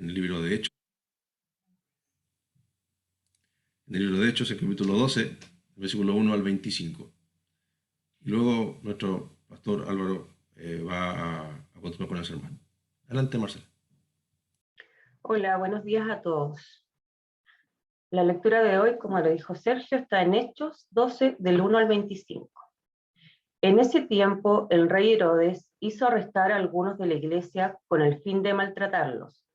en el libro de Hechos. En el libro de Hechos, el capítulo 12, versículo 1 al 25. Y luego nuestro pastor Álvaro va a continuar con el sermón. Adelante, Marcela. Hola, buenos días a todos. La lectura de hoy, como lo dijo Sergio, está en Hechos 12, del 1 al 25. En ese tiempo, el rey Herodes hizo arrestar a algunos de la iglesia con el fin de maltratarlos.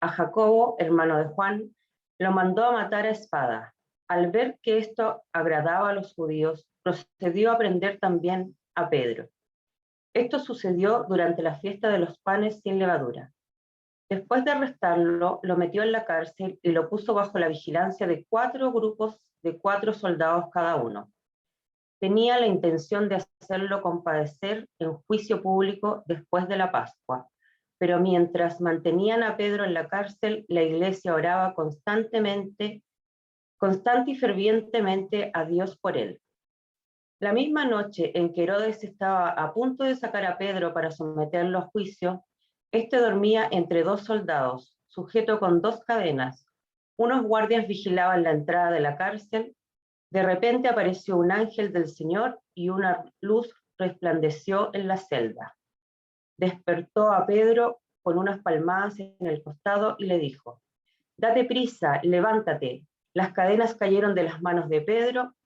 A Jacobo, hermano de Juan, lo mandó a matar a espada. Al ver que esto agradaba a los judíos, procedió a prender también a Pedro. Esto sucedió durante la fiesta de los panes sin levadura. Después de arrestarlo, lo metió en la cárcel y lo puso bajo la vigilancia de 4 grupos de 4 soldados cada uno. Tenía la intención de hacerlo compadecer en juicio público después de la Pascua, pero mientras mantenían a Pedro en la cárcel, la iglesia oraba constante y fervientemente a Dios por él. La misma noche en que Herodes estaba a punto de sacar a Pedro para someterlo a juicio, este dormía entre 2 soldados, sujeto con 2 cadenas. Unos guardias vigilaban la entrada de la cárcel. De repente apareció un ángel del Señor y una luz resplandeció en la celda. Despertó a Pedro con unas palmadas en el costado y le dijo: «Date prisa, levántate». Las cadenas cayeron de las manos de Pedro.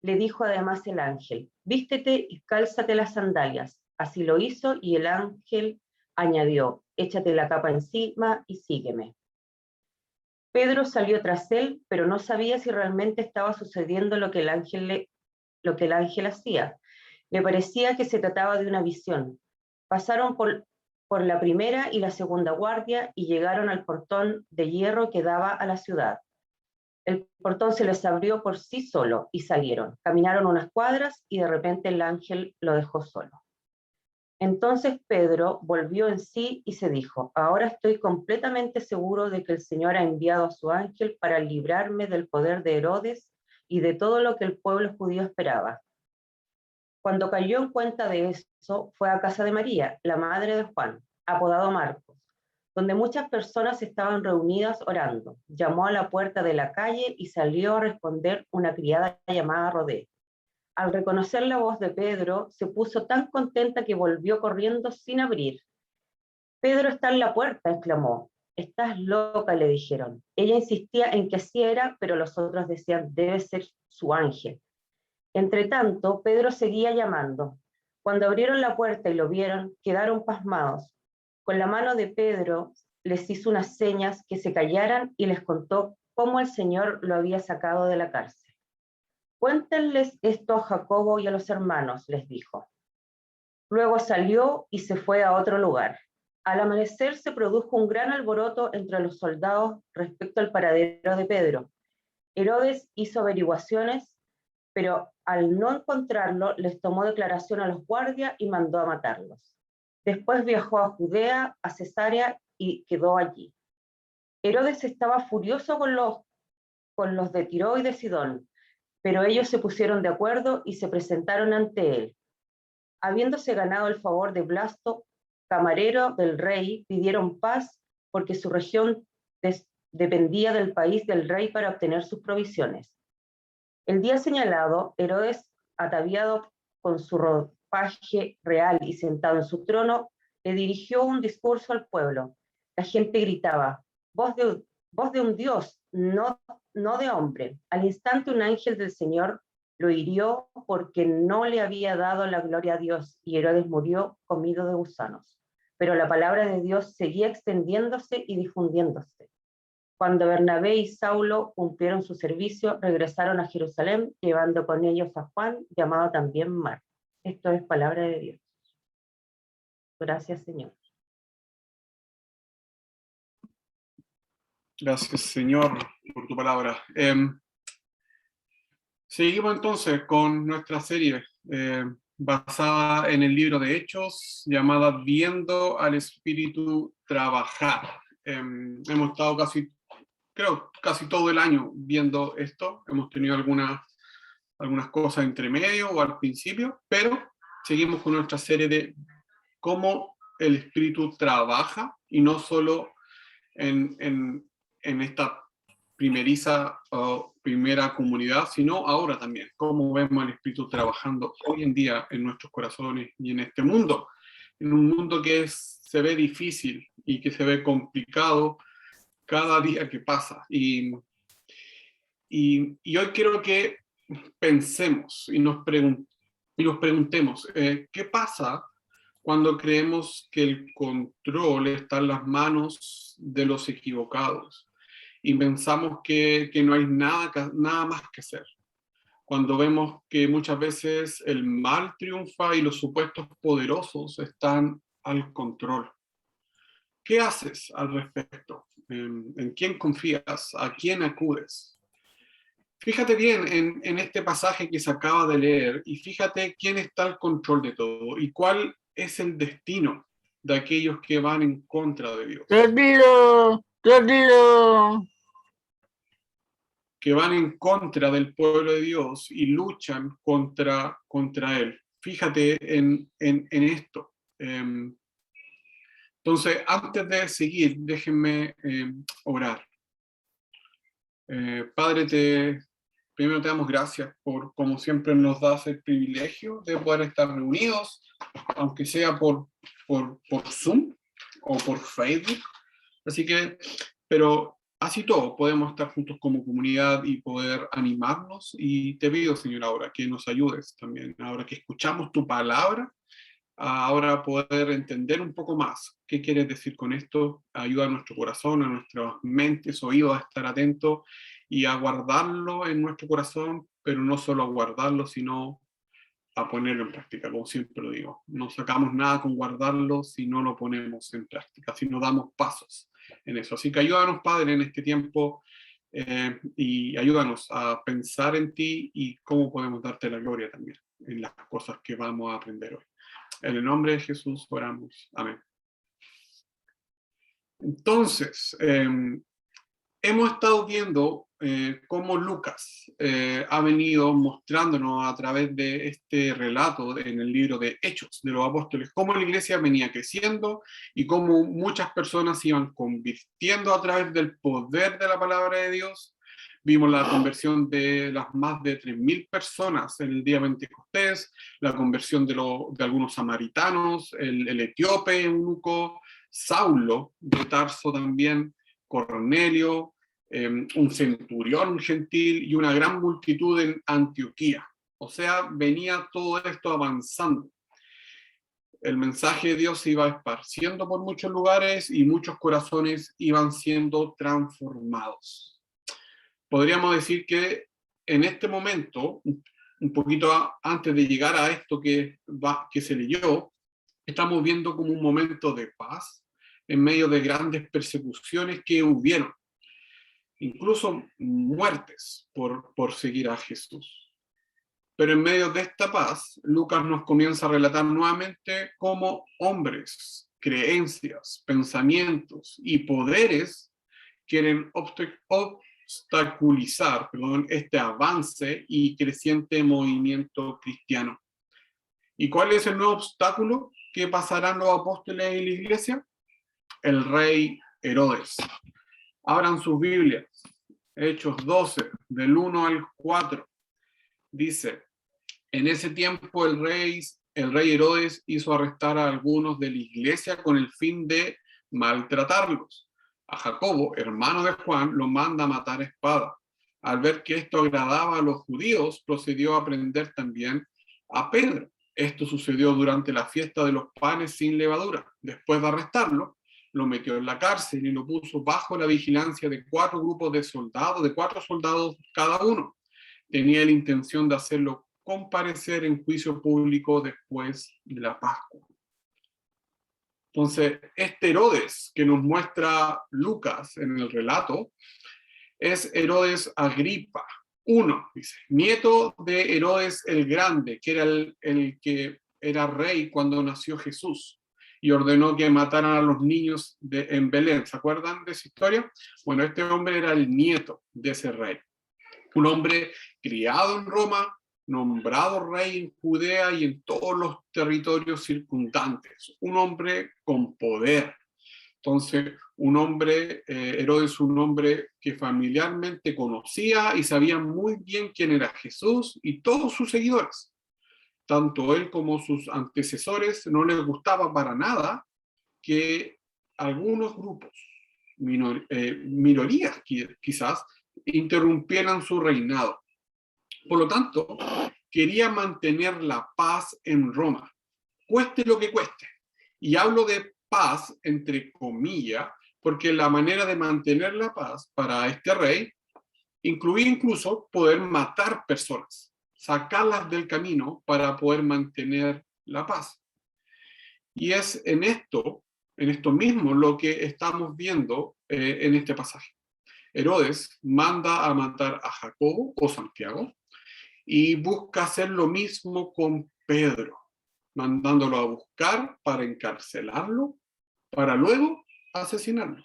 Le dijo además el ángel: «Vístete y cálzate las sandalias». Así lo hizo y el ángel añadió: «Échate la capa encima y sígueme». Pedro salió tras él, pero no sabía si realmente estaba sucediendo lo que el ángel hacía. Le parecía que se trataba de una visión. Pasaron por la primera y la segunda guardia y llegaron al portón de hierro que daba a la ciudad. El portón se les abrió por sí solo y salieron. Caminaron unas cuadras y de repente el ángel lo dejó solo. Entonces Pedro volvió en sí y se dijo: «Ahora estoy completamente seguro de que el Señor ha enviado a su ángel para librarme del poder de Herodes y de todo lo que el pueblo judío esperaba». Cuando cayó en cuenta de eso, fue a casa de María, la madre de Juan, apodado Marcos, donde muchas personas estaban reunidas orando. Llamó a la puerta de la calle y salió a responder una criada llamada Rodé. Al reconocer la voz de Pedro, se puso tan contenta que volvió corriendo sin abrir. «Pedro está en la puerta», exclamó. «Estás loca», le dijeron. Ella insistía en que así era, pero los otros decían: «Debe ser su ángel». Entretanto, Pedro seguía llamando. Cuando abrieron la puerta y lo vieron, quedaron pasmados. Con la mano de Pedro les hizo unas señas que se callaran y les contó cómo el Señor lo había sacado de la cárcel. «Cuéntenles esto a Jacobo y a los hermanos», les dijo. Luego salió y se fue a otro lugar. Al amanecer se produjo un gran alboroto entre los soldados respecto al paradero de Pedro. Herodes hizo averiguaciones, pero al no encontrarlo, les tomó declaración a los guardias y mandó a matarlos. Después viajó a Judea, a Cesarea, y quedó allí. Herodes estaba furioso con los de Tiro y de Sidón, pero ellos se pusieron de acuerdo y se presentaron ante él. Habiéndose ganado el favor de Blasto, camarero del rey, pidieron paz porque su región dependía del país del rey para obtener sus provisiones. El día señalado, Herodes, ataviado con su ropaje real y sentado en su trono, le dirigió un discurso al pueblo. La gente gritaba: voz de un dios, no de hombre. Al instante un ángel del Señor lo hirió porque no le había dado la gloria a Dios, y Herodes murió comido de gusanos. Pero la palabra de Dios seguía extendiéndose y difundiéndose. Cuando Bernabé y Saulo cumplieron su servicio, regresaron a Jerusalén, llevando con ellos a Juan, llamado también Marcos. Esto es palabra de Dios. Gracias, Señor. Gracias, Señor, por tu palabra. Seguimos entonces con nuestra serie basada en el libro de Hechos, llamada Viendo al Espíritu Trabajar. Hemos estado casi todo el año viendo esto. Hemos tenido algunas cosas entre medio o al principio, pero seguimos con nuestra serie de cómo el Espíritu trabaja y no solo en esta primera comunidad, sino ahora también, cómo vemos al Espíritu trabajando hoy en día en nuestros corazones y en este mundo, en un mundo que se ve difícil y que se ve complicado cada día que pasa. Y hoy quiero que pensemos y nos preguntemos, ¿qué pasa cuando creemos que el control está en las manos de los equivocados y pensamos que no hay nada más que hacer? Cuando vemos que muchas veces el mal triunfa y los supuestos poderosos están al control. ¿Qué haces al respecto? ¿En quién confías? ¿A quién acudes? Fíjate bien en este pasaje que se acaba de leer y fíjate quién está al control de todo y cuál es el destino de aquellos que van en contra de Dios. Que van en contra del pueblo de Dios y luchan contra Él. Fíjate en esto. Entonces, antes de seguir, déjenme orar. Padre, primero te damos gracias por, como siempre, nos das el privilegio de poder estar reunidos, aunque sea por Zoom o por Facebook. Así que, pero así todo, podemos estar juntos como comunidad y poder animarnos. Y te pido, Señor, ahora que nos ayudes también, ahora que escuchamos tu palabra, ahora poder entender un poco más qué quieres decir con esto. Ayuda a nuestro corazón, a nuestras mentes, oídos a estar atentos y a guardarlo en nuestro corazón, pero no solo a guardarlo, sino a ponerlo en práctica, como siempre lo digo. No sacamos nada con guardarlo si no lo ponemos en práctica, si no damos pasos en eso. Así que ayúdanos, Padre, en este tiempo y ayúdanos a pensar en ti y cómo podemos darte la gloria también en las cosas que vamos a aprender hoy. En el nombre de Jesús oramos. Amén. Entonces, hemos estado viendo cómo Lucas ha venido mostrándonos a través de este relato en el libro de Hechos de los Apóstoles, cómo la iglesia venía creciendo y cómo muchas personas se iban convirtiendo a través del poder de la palabra de Dios. Vimos la conversión de las más de 3.000 personas en el día Pentecostés, la conversión de algunos samaritanos, el etíope eunuco, Saulo de Tarso también, Cornelio, un centurión gentil y una gran multitud en Antioquía. O sea, venía todo esto avanzando. El mensaje de Dios se iba esparciendo por muchos lugares y muchos corazones iban siendo transformados. Podríamos decir que en este momento, un poquito antes de llegar a esto que se leyó, estamos viendo como un momento de paz en medio de grandes persecuciones que hubieron, incluso muertes por seguir a Jesús. Pero en medio de esta paz, Lucas nos comienza a relatar nuevamente cómo hombres, creencias, pensamientos y poderes quieren obstaculizar este avance y creciente movimiento cristiano. ¿Y cuál es el nuevo obstáculo que pasarán los apóstoles y la iglesia? El rey Herodes. Abran sus Biblias. Hechos 12, del 1 al 4. Dice, en ese tiempo el rey Herodes hizo arrestar a algunos de la iglesia con el fin de maltratarlos. A Jacobo, hermano de Juan, lo manda a matar a espada. Al ver que esto agradaba a los judíos, procedió a prender también a Pedro. Esto sucedió durante la fiesta de los panes sin levadura. Después de arrestarlo, lo metió en la cárcel y lo puso bajo la vigilancia de 4 grupos de soldados, de 4 soldados cada uno. Tenía la intención de hacerlo comparecer en juicio público después de la Pascua. Entonces, este Herodes que nos muestra Lucas en el relato es Herodes Agripa I, dice, nieto de Herodes el Grande, que era el que era rey cuando nació Jesús y ordenó que mataran a los niños en Belén. ¿Se acuerdan de esa historia? Bueno, este hombre era el nieto de ese rey. Un hombre criado en Roma, nombrado rey en Judea y en todos los territorios circundantes. Un hombre con poder. Entonces, Herodes, un hombre que familiarmente conocía y sabía muy bien quién era Jesús y todos sus seguidores. Tanto él como sus antecesores no les gustaba para nada que algunos grupos, minorías quizás, interrumpieran su reinado. Por lo tanto, quería mantener la paz en Roma, cueste lo que cueste. Y hablo de paz entre comillas, porque la manera de mantener la paz para este rey incluía incluso poder matar personas, sacarlas del camino para poder mantener la paz. Y es en esto mismo, lo que estamos viendo en este pasaje. Herodes manda a matar a Jacobo o Santiago y busca hacer lo mismo con Pedro, mandándolo a buscar para encarcelarlo, para luego asesinarlo.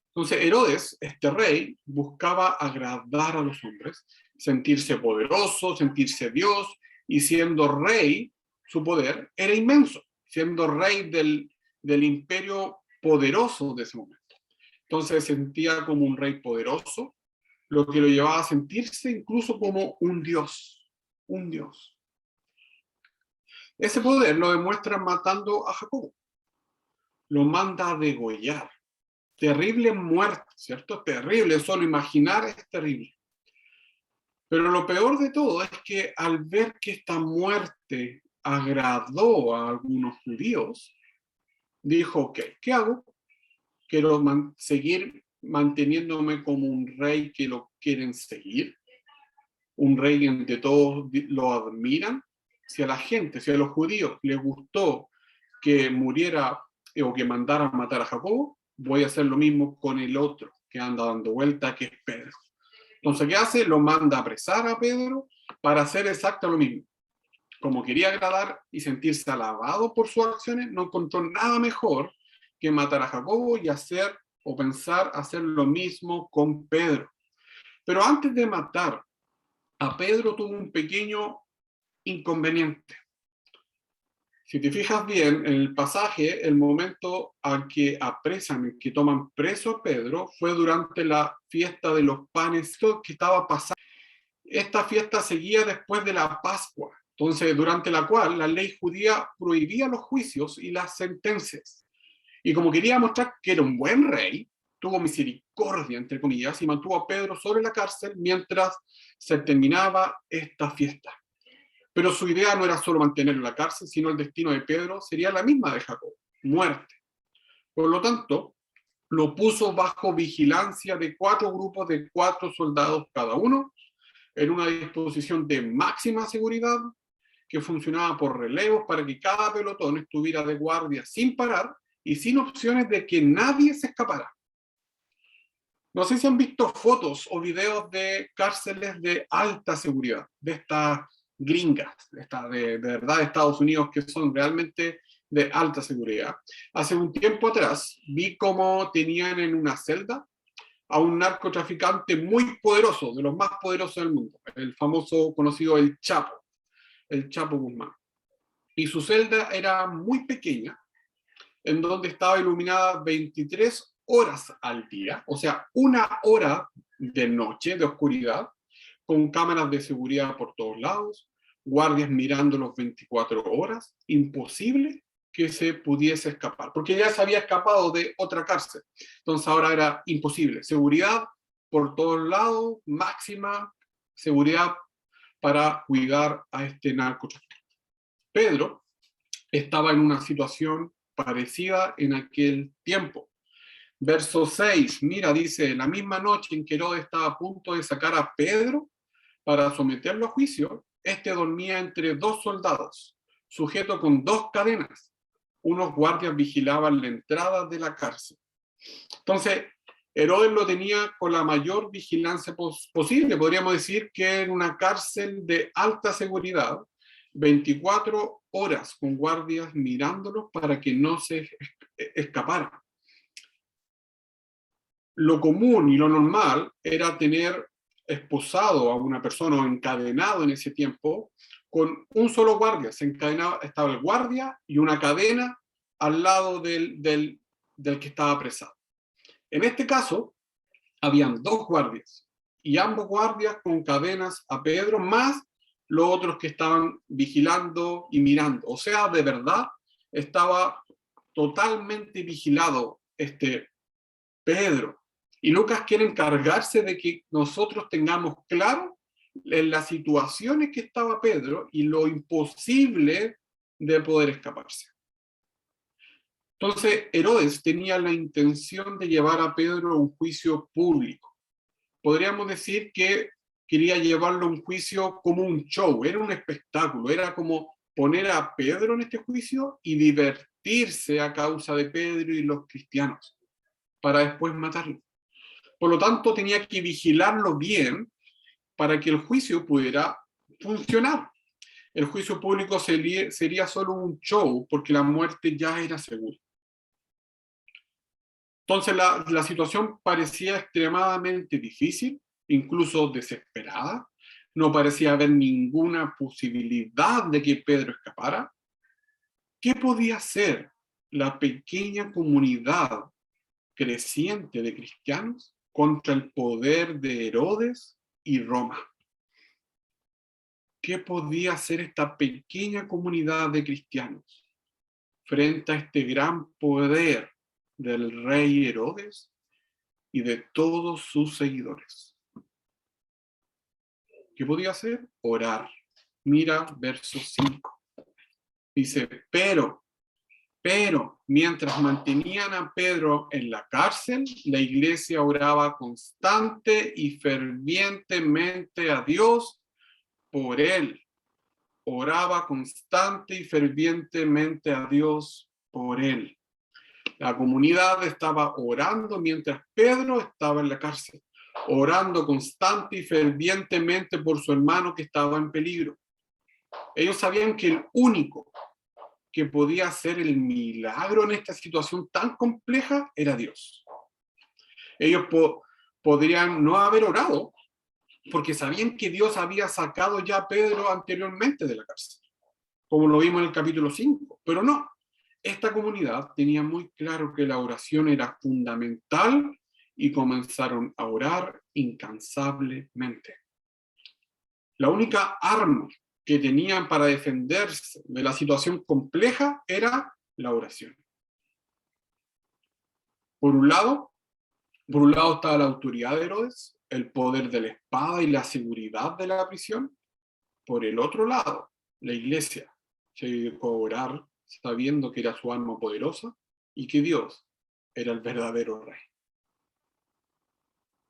Entonces Herodes, este rey, buscaba agradar a los hombres, sentirse poderoso, sentirse Dios, y siendo rey, su poder era inmenso, siendo rey del imperio poderoso de ese momento. Entonces se sentía como un rey poderoso, lo que lo llevaba a sentirse incluso como un dios, un dios. Ese poder lo demuestra matando a Jacobo. Lo manda a degollar. Terrible muerte, ¿cierto? Terrible, solo imaginar es terrible. Pero lo peor de todo es que al ver que esta muerte agradó a algunos judíos, dijo, ok, ¿qué hago? Quiero seguir manteniéndome como un rey que lo quieren seguir, un rey en que todos lo admiran. Si a la gente, si a los judíos les gustó que muriera o que mandara a matar a Jacobo, voy a hacer lo mismo con el otro que anda dando vuelta, que es Pedro. Entonces, ¿qué hace? Lo manda a apresar a Pedro para hacer exacto lo mismo. Como quería agradar y sentirse alabado por sus acciones, no encontró nada mejor que matar a Jacobo y hacer o pensar hacer lo mismo con Pedro. Pero antes de matar a Pedro tuvo un pequeño inconveniente. Si te fijas bien, en el pasaje, el momento al que apresan, que toman preso a Pedro, fue durante la fiesta de los panes que estaba pasando. Esta fiesta seguía después de la Pascua, entonces durante la cual la ley judía prohibía los juicios y las sentencias. Y como quería mostrar que era un buen rey, tuvo misericordia, entre comillas, y mantuvo a Pedro sobre la cárcel mientras se terminaba esta fiesta. Pero su idea no era solo mantenerlo en la cárcel, sino el destino de Pedro sería la misma de Jacob, muerte. Por lo tanto, lo puso bajo vigilancia de 4 grupos de 4 soldados cada uno, en una disposición de máxima seguridad, que funcionaba por relevos para que cada pelotón estuviera de guardia sin parar y sin opciones de que nadie se escapara. No sé si han visto fotos o videos de cárceles de alta seguridad, de estas gringas, de verdad de Estados Unidos, que son realmente de alta seguridad. Hace un tiempo atrás vi cómo tenían en una celda a un narcotraficante muy poderoso, de los más poderosos del mundo, el famoso conocido El Chapo Guzmán. Y su celda era muy pequeña, en donde estaba iluminada 23 horas al día, o sea, 1 hora de noche, de oscuridad, con cámaras de seguridad por todos lados, guardias mirándolos 24 horas, imposible que se pudiese escapar, porque ya se había escapado de otra cárcel, entonces ahora era imposible. Seguridad por todos lados, máxima seguridad para cuidar a este narcotraficante. Pedro estaba en una situación parecida en aquel tiempo. Verso 6, mira, dice, la misma noche en que Herodes estaba a punto de sacar a Pedro para someterlo a juicio, este dormía entre 2 soldados, sujeto con 2 cadenas. Unos guardias vigilaban la entrada de la cárcel. Entonces, Herodes lo tenía con la mayor vigilancia posible. Podríamos decir que en una cárcel de alta seguridad, 24 horas con guardias mirándolos para que no se escaparan. Lo común y lo normal era tener esposado a una persona o encadenado en ese tiempo con un solo guardia. Se encadenaba, estaba el guardia y una cadena al lado del del que estaba apresado. En este caso, habían 2 guardias, y ambos guardias con cadenas a Pedro, más los otros que estaban vigilando y mirando. O sea, de verdad, estaba totalmente vigilado Pedro. Y Lucas quiere encargarse de que nosotros tengamos claro en las situaciones que estaba Pedro y lo imposible de poder escaparse. Entonces, Herodes tenía la intención de llevar a Pedro a un juicio público. Podríamos decir que quería llevarlo a un juicio como un show, era un espectáculo, era como poner a Pedro en este juicio y divertirse a causa de Pedro y los cristianos, para después matarlo. Por lo tanto, tenía que vigilarlo bien para que el juicio pudiera funcionar. El juicio público sería solo un show, porque la muerte ya era segura. Entonces la situación parecía extremadamente difícil, incluso desesperada. No parecía haber ninguna posibilidad de que Pedro escapara. ¿Qué podía hacer la pequeña comunidad creciente de cristianos contra el poder de Herodes y Roma? ¿Qué podía hacer esta pequeña comunidad de cristianos frente a este gran poder del rey Herodes y de todos sus seguidores? ¿Qué podía hacer? Orar. Mira verso 5. Dice, pero, mientras mantenían a Pedro en la cárcel, la iglesia oraba constante y fervientemente a Dios por él. Oraba constante y fervientemente a Dios por él. La comunidad estaba orando mientras Pedro estaba en la cárcel, orando constante y fervientemente por su hermano que estaba en peligro. Ellos sabían que el único que podía hacer el milagro en esta situación tan compleja era Dios. Ellos podrían no haber orado porque sabían que Dios había sacado ya a Pedro anteriormente de la cárcel, como lo vimos en el capítulo 5, pero no. Esta comunidad tenía muy claro que la oración era fundamental y comenzaron a orar incansablemente. La única arma que tenían para defenderse de la situación compleja era la oración. Por un lado estaba la autoridad de Herodes, el poder de la espada y la seguridad de la prisión. Por el otro lado, la iglesia se dedicó a orar sabiendo que era su arma poderosa y que Dios era el verdadero rey.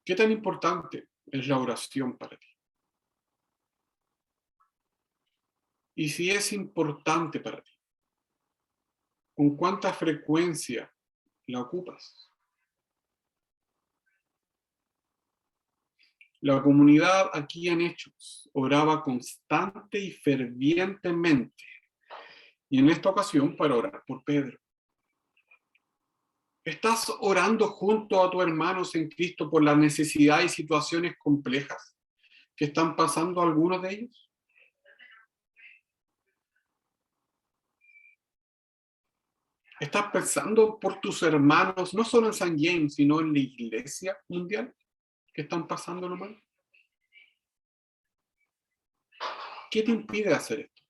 ¿Qué tan importante es la oración para ti? Y si es importante para ti, ¿con cuánta frecuencia la ocupas? La comunidad aquí en Hechos oraba constante y fervientemente, y en esta ocasión para orar por Pedro. ¿Estás orando junto a tus hermanos en Cristo por las necesidades y situaciones complejas que están pasando algunos de ellos? ¿Estás pensando por tus hermanos, no solo en San James, sino en la iglesia mundial, que están pasando lo mal? ¿Qué te impide hacer esto?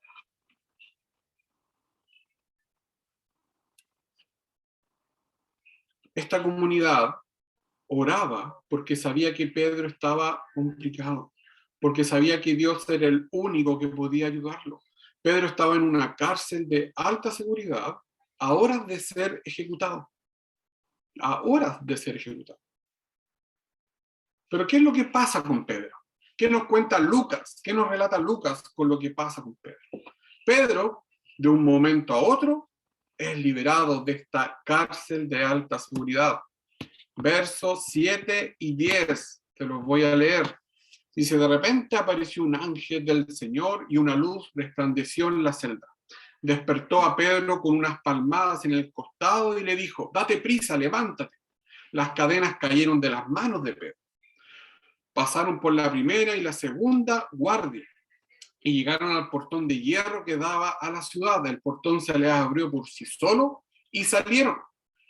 Esta comunidad oraba porque sabía que Pedro estaba complicado, porque sabía que Dios era el único que podía ayudarlo. Pedro estaba en una cárcel de alta seguridad a horas de ser ejecutado. A horas de ser ejecutado. Pero ¿qué es lo que pasa con Pedro? ¿Qué nos cuenta Lucas? ¿Qué nos relata Lucas con lo que pasa con Pedro? Pedro, de un momento a otro, es liberado de esta cárcel de alta seguridad. Versos 7 y 10, te los voy a leer. Dice, de repente apareció un ángel del Señor y una luz resplandeció en la celda. Despertó a Pedro con unas palmadas en el costado y le dijo, date prisa, levántate. Las cadenas cayeron de las manos de Pedro. Pasaron por la primera y la segunda guardia y llegaron al portón de hierro que daba a la ciudad. El portón se les abrió por sí solo y salieron.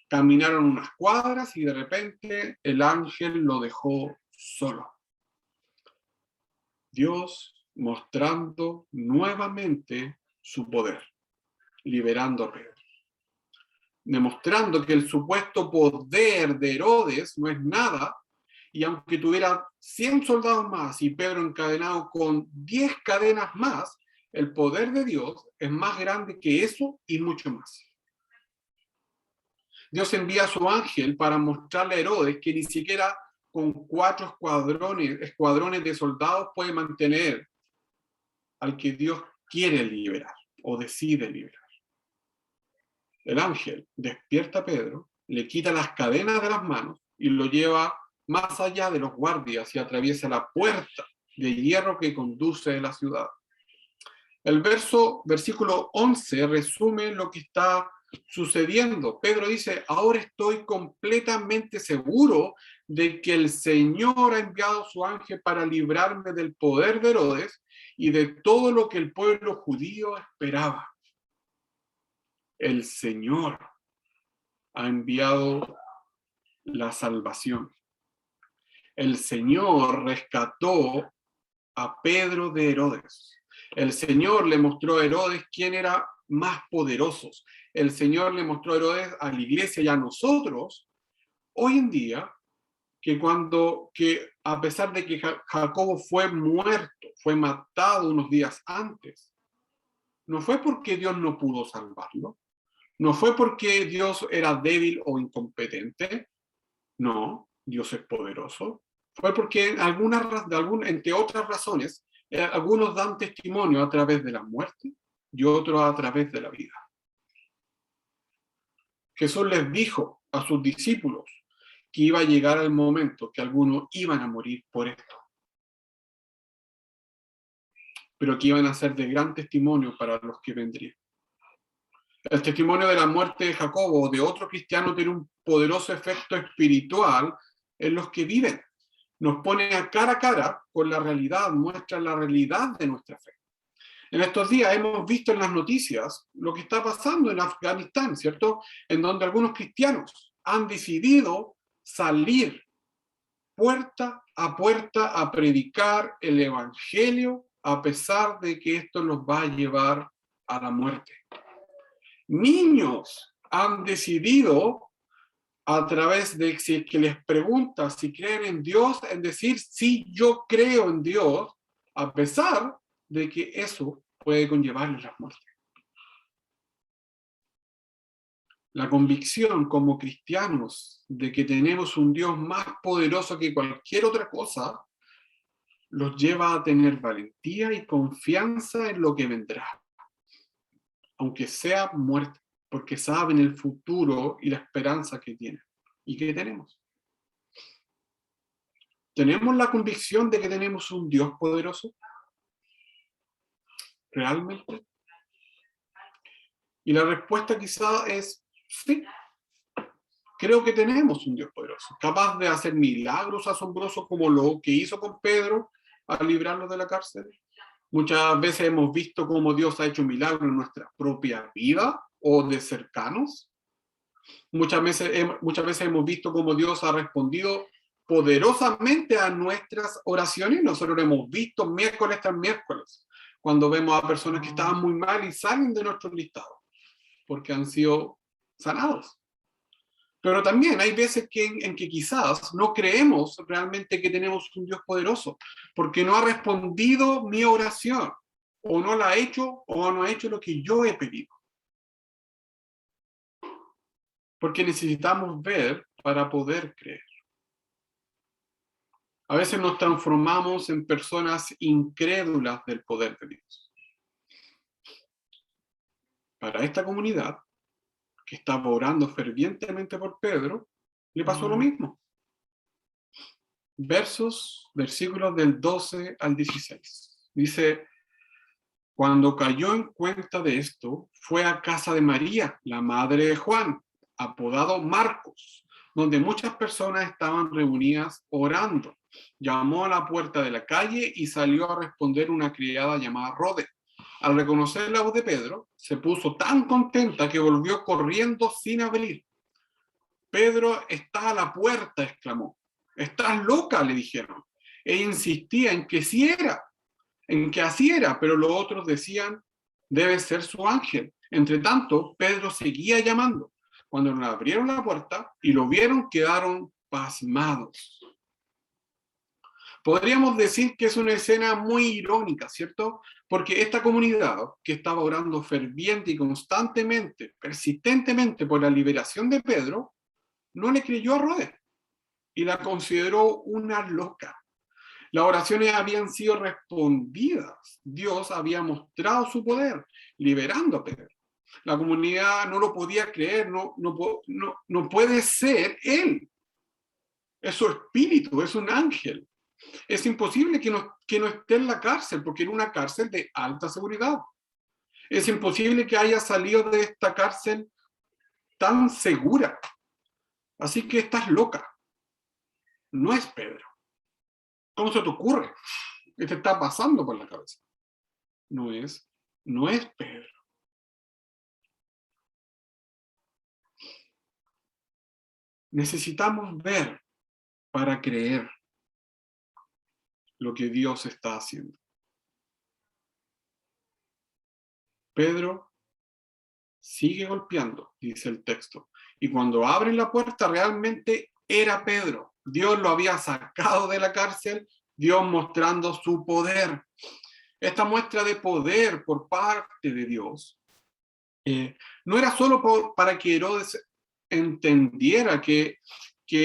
Caminaron unas cuadras y de repente el ángel lo dejó solo. Dios mostrando nuevamente su poder, liberando a Pedro. Demostrando que el supuesto poder de Herodes no es nada, y aunque tuviera 100 soldados más y Pedro encadenado con 10 cadenas más, el poder de Dios es más grande que eso y mucho más. Dios envía a su ángel para mostrarle a Herodes que ni siquiera con 4 escuadrones de soldados puede mantener al que Dios quiere liberar o decide liberar. El ángel despierta a Pedro, le quita las cadenas de las manos y lo lleva más allá de los guardias y atraviesa la puerta de hierro que conduce a la ciudad. El versículo 11 resume lo que está sucediendo. Pedro dice: ahora estoy completamente seguro de que el Señor ha enviado a su ángel para librarme del poder de Herodes y de todo lo que el pueblo judío esperaba. El Señor ha enviado la salvación. El Señor rescató a Pedro de Herodes. El Señor le mostró a Herodes quién era más poderoso. El Señor le mostró a Herodes, a la iglesia y a nosotros, hoy en día, que a pesar de que Jacobo fue muerto, fue matado unos días antes, no fue porque Dios no pudo salvarlo, no fue porque Dios era débil o incompetente, no, Dios es poderoso, fue porque entre otras razones, algunos dan testimonio a través de la muerte y otros a través de la vida. Jesús les dijo a sus discípulos que iba a llegar el momento que algunos iban a morir por esto, pero que iban a ser de gran testimonio para los que vendrían. El testimonio de la muerte de Jacobo o de otro cristiano tiene un poderoso efecto espiritual en los que viven. Nos pone a cara con la realidad, muestra la realidad de nuestra fe. En estos días hemos visto en las noticias lo que está pasando en Afganistán, ¿cierto? En donde algunos cristianos han decidido salir puerta a predicar el evangelio a pesar de que esto los va a llevar a la muerte. Niños han decidido, a través de que les pregunta si creen en Dios, en decir sí, yo creo en Dios, a pesar de que eso puede conllevarles la muerte. La convicción como cristianos de que tenemos un Dios más poderoso que cualquier otra cosa los lleva a tener valentía y confianza en lo que vendrá, aunque sea muerte, porque saben el futuro y la esperanza que tienen y que tenemos. ¿Tenemos la convicción de que tenemos un Dios poderoso? ¿Realmente? Y la respuesta quizá es sí. Creo que tenemos un Dios poderoso, capaz de hacer milagros asombrosos como lo que hizo con Pedro al librarlo de la cárcel. Muchas veces hemos visto cómo Dios ha hecho milagros en nuestra propia vida o de cercanos. Muchas veces hemos visto cómo Dios ha respondido poderosamente a nuestras oraciones. Nosotros lo hemos visto miércoles tras miércoles, cuando vemos a personas que estaban muy mal y salen de nuestro listado, porque han sido sanados. Pero también hay veces en que quizás no creemos realmente que tenemos un Dios poderoso, porque no ha respondido mi oración, o no la ha hecho, o no ha hecho lo que yo he pedido. Porque necesitamos ver para poder creer. A veces nos transformamos en personas incrédulas del poder de Dios. Para esta comunidad, que estaba orando fervientemente por Pedro, le pasó lo mismo. Versículos del 12 al 16. Dice: cuando cayó en cuenta de esto, fue a casa de María, la madre de Juan, apodado Marcos, donde muchas personas estaban reunidas orando. Llamó a la puerta de la calle y salió a responder una criada llamada Rode. Al reconocer la voz de Pedro, se puso tan contenta que volvió corriendo sin abrir. Pedro está a la puerta, exclamó. Estás loca, le dijeron. Ella insistía en que sí era, en que así era, pero los otros decían, debe ser su ángel. Entre tanto, Pedro seguía llamando. Cuando le abrieron la puerta y lo vieron, quedaron pasmados. Podríamos decir que es una escena muy irónica, ¿cierto? Porque esta comunidad que estaba orando ferviente y constantemente, persistentemente por la liberación de Pedro, no le creyó a Herodes y la consideró una loca. Las oraciones habían sido respondidas. Dios había mostrado su poder, liberando a Pedro. La comunidad no lo podía creer, no puede ser él. Es su espíritu, es un ángel. Es imposible que no esté en la cárcel, porque era una cárcel de alta seguridad. Es imposible que haya salido de esta cárcel tan segura. Así que estás loca. No es Pedro. ¿Cómo se te ocurre? ¿Qué te está pasando por la cabeza? No es Pedro. Necesitamos ver para creer lo que Dios está haciendo. Pedro sigue golpeando, dice el texto. Y cuando abren la puerta, realmente era Pedro. Dios lo había sacado de la cárcel, Dios mostrando su poder. Esta muestra de poder por parte de Dios no era solo para que Herodes entendiera que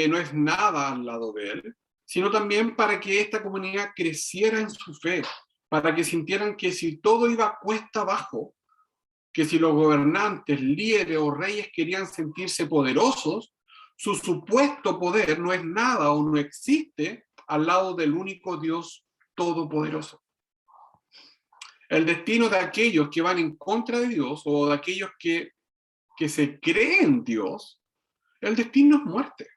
no es nada al lado de él, sino también para que esta comunidad creciera en su fe, para que sintieran que si todo iba cuesta abajo, que si los gobernantes, líderes o reyes querían sentirse poderosos, su supuesto poder no es nada o no existe al lado del único Dios todopoderoso. El destino de aquellos que van en contra de Dios o de aquellos que se creen Dios, el destino es muerte.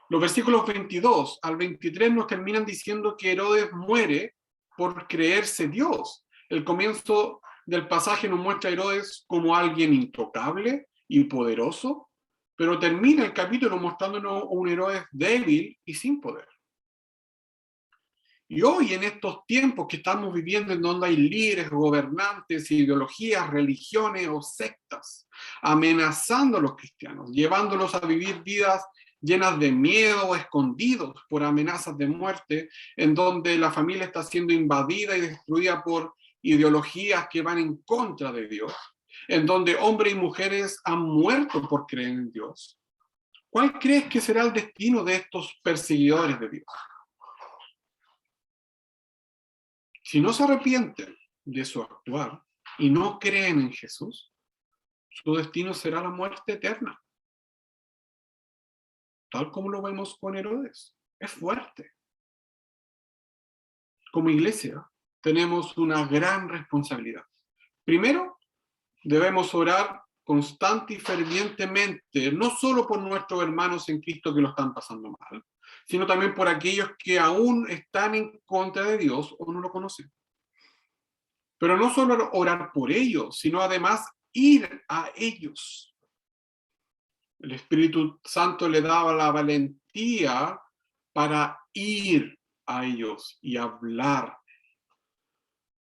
Los versículos 22 al 23 nos terminan diciendo que Herodes muere por creerse Dios. El comienzo del pasaje nos muestra a Herodes como alguien intocable y poderoso, pero termina el capítulo mostrándonos un Herodes débil y sin poder. Y hoy, en estos tiempos que estamos viviendo, en donde hay líderes, gobernantes, ideologías, religiones o sectas, amenazando a los cristianos, llevándolos a vivir vidas llenas de miedo, escondidos por amenazas de muerte, en donde la familia está siendo invadida y destruida por ideologías que van en contra de Dios, en donde hombres y mujeres han muerto por creer en Dios. ¿Cuál crees que será el destino de estos perseguidores de Dios? Si no se arrepienten de su actuar y no creen en Jesús, su destino será la muerte eterna. Tal como lo vemos con Herodes. Es fuerte. Como iglesia, tenemos una gran responsabilidad. Primero, debemos orar constante y fervientemente, no solo por nuestros hermanos en Cristo que lo están pasando mal, sino también por aquellos que aún están en contra de Dios o no lo conocen. Pero no solo orar por ellos, sino además ir a ellos. El Espíritu Santo le daba la valentía para ir a ellos y hablar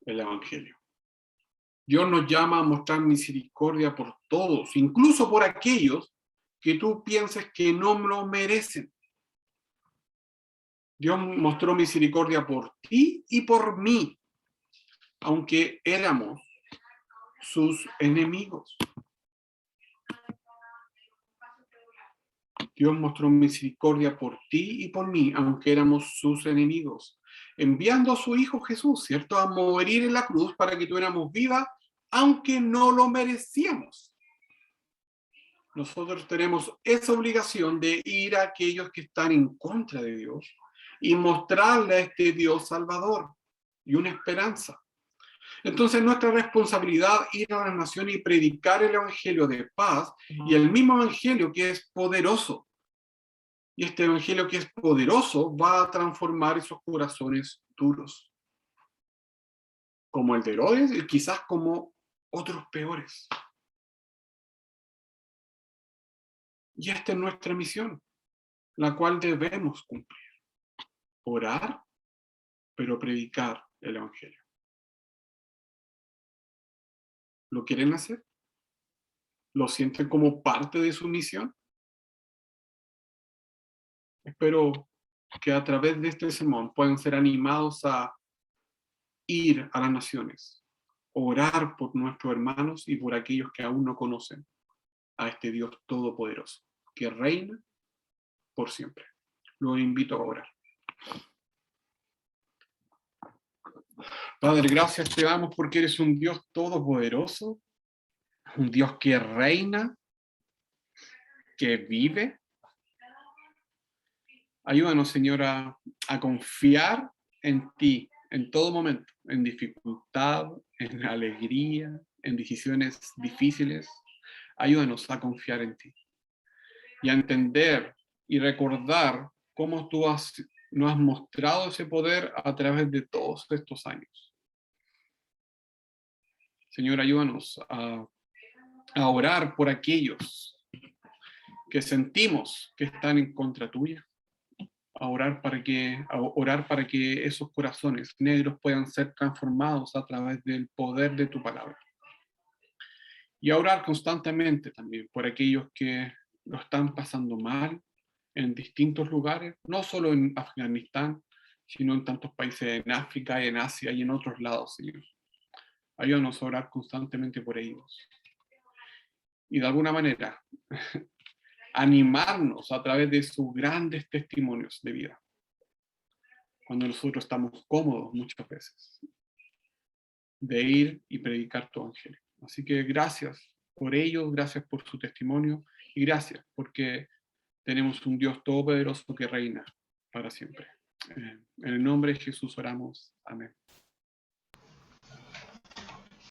el Evangelio. Dios nos llama a mostrar misericordia por todos, incluso por aquellos que tú pienses que no lo merecen. Dios mostró misericordia por ti y por mí, aunque éramos sus enemigos. Dios mostró misericordia por ti y por mí, aunque éramos sus enemigos, enviando a su Hijo Jesús, ¿cierto?, a morir en la cruz para que tuviéramos vida, aunque no lo merecíamos. Nosotros tenemos esa obligación de ir a aquellos que están en contra de Dios y mostrarle a este Dios salvador y una esperanza. Entonces nuestra responsabilidad es ir a la nación y predicar el evangelio de paz y el mismo evangelio que es poderoso. Y este evangelio que es poderoso va a transformar esos corazones duros, como el de Herodes y quizás como otros peores. Y esta es nuestra misión, la cual debemos cumplir. Orar, pero predicar el Evangelio. ¿Lo quieren hacer? ¿Lo sienten como parte de su misión? Espero que a través de este sermón puedan ser animados a ir a las naciones, orar por nuestros hermanos y por aquellos que aún no conocen a este Dios todopoderoso, que reina por siempre. Los invito a orar. Padre, gracias te damos porque eres un Dios todopoderoso, un Dios que reina, que vive. Ayúdanos, Señor, a confiar en ti en todo momento, en dificultad, en alegría, en decisiones difíciles. Ayúdanos a confiar en ti y a entender y recordar cómo tú nos has mostrado ese poder a través de todos estos años. Señor, ayúdanos a orar por aquellos que sentimos que están en contra tuya. A orar para que esos corazones negros puedan ser transformados a través del poder de tu palabra. Y a orar constantemente también por aquellos que lo están pasando mal en distintos lugares, no solo en Afganistán, sino en tantos países en África, en Asia y en otros lados, Señor. Ayúdanos a orar constantemente por ellos. Y de alguna manera, animarnos a través de sus grandes testimonios de vida. Cuando nosotros estamos cómodos muchas veces de ir y predicar tu evangelio. Así que gracias por ellos, gracias por su testimonio y gracias porque tenemos un Dios todopoderoso que reina para siempre. En el nombre de Jesús oramos. Amén.